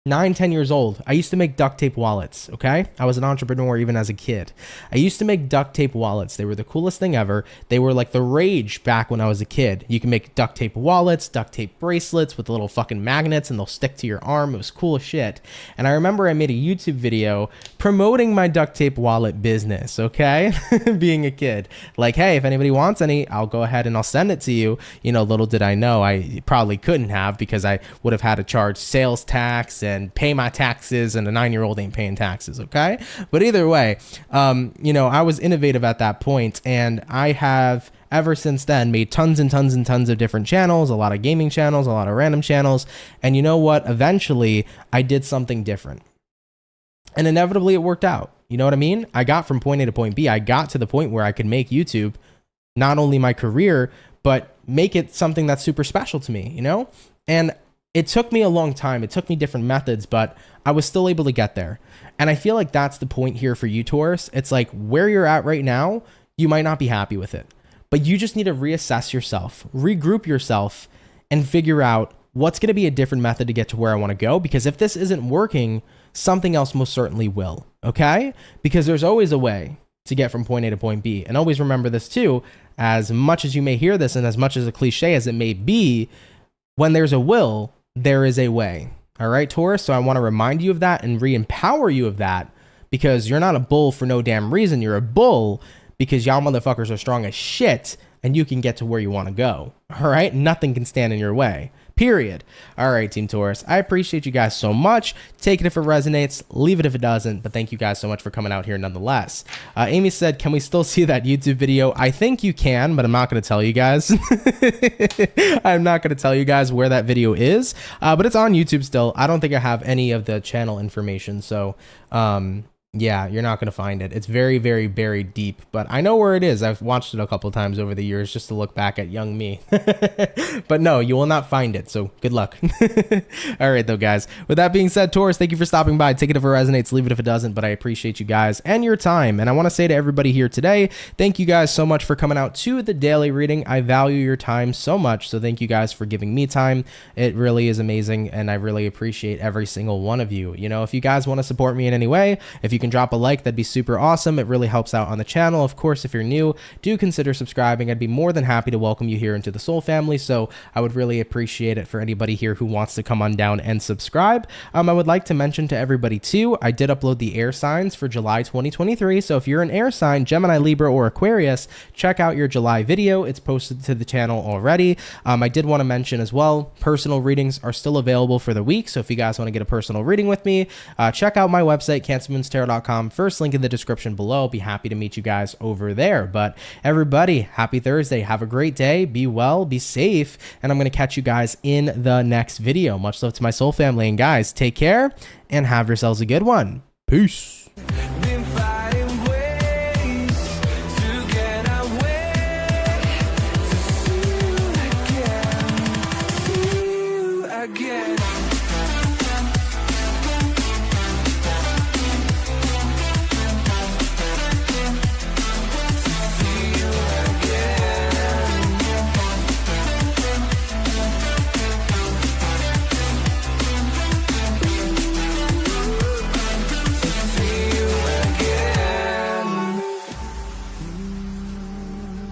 9, 10 years old, I used to make duct tape wallets, okay? I was an entrepreneur even as a kid. I used to make duct tape wallets. They were the coolest thing ever. They were like the rage back when I was a kid. You can make duct tape wallets, duct tape bracelets with little fucking magnets, and they'll stick to your arm. It was cool as shit. And I remember I made a YouTube video promoting my duct tape wallet business, okay? Being a kid. Like, hey, if anybody wants any, I'll go ahead and I'll send it to you. You know, little did I know I probably couldn't have, because I would have had to charge sales tax and pay my taxes, and a 9-year-old ain't paying taxes, okay? But either way, you know, I was innovative at that point, and I have ever since then made tons and tons and tons of different channels, a lot of gaming channels, a lot of random channels, and you know what? Eventually, I did something different. And inevitably, it worked out. You know what I mean? I got from point A to point B. I got to the point where I could make YouTube not only my career, but make it something that's super special to me, you know? And it took me a long time. It took me different methods, but I was still able to get there. And I feel like that's the point here for you, Taurus. It's like where you're at right now, you might not be happy with it, but you just need to reassess yourself, regroup yourself, and figure out what's going to be a different method to get to where I want to go. Because if this isn't working, something else most certainly will, okay? Because there's always a way to get from point A to point B. And always remember this too, as much as you may hear this and as much as a cliche as it may be, when there's a will, there is a way. All right, Taurus. So I want to remind you of that and re-empower you of that, because you're not a bull for no damn reason. You're a bull because y'all motherfuckers are strong as shit and you can get to where you want to go. All right. Nothing can stand in your way period. All right, Team Taurus, I appreciate you guys so much. Take it if it resonates, leave it if it doesn't, but thank you guys so much for coming out here nonetheless. Amy said, can we still see that YouTube video? I think you can, but I'm not going to tell you guys. I'm not going to tell you guys where that video is, but it's on YouTube still. I don't think I have any of the channel information, so yeah, you're not going to find it. It's very, very buried deep, but I know where it is. I've watched it a couple times over the years just to look back at young me. But no, you will not find it, so good luck. All right, though, guys. With that being said, Taurus, thank you for stopping by. Take it if it resonates, leave it if it doesn't, but I appreciate you guys and your time. And I want to say to everybody here today, thank you guys so much for coming out to the daily reading. I value your time so much, so thank you guys for giving me time. It really is amazing, and I really appreciate every single one of you. You know, if you guys want to support me in any way, if you can drop a like, that'd be super awesome. It really helps out on the channel. Of course, if you're new, do consider subscribing. I'd be more than happy to welcome you here into the Soul family, so I would really appreciate it for anybody here who wants to come on down and subscribe. I would like to mention to everybody too, I did upload the air signs for July 2023, so if you're an air sign, Gemini, Libra, or Aquarius, check out your July video. It's posted to the channel already. I did want to mention as well, personal readings are still available for the week, so if you guys want to get a personal reading with me, check out my website, CancerMoonsTarot.com. First link in the description below. Be happy to meet you guys over there. But everybody, happy Thursday. Have a great day. Be well, be safe, and I'm going to catch you guys in the next video. Much love to my soul family, and guys, take care and have yourselves a good one. Peace.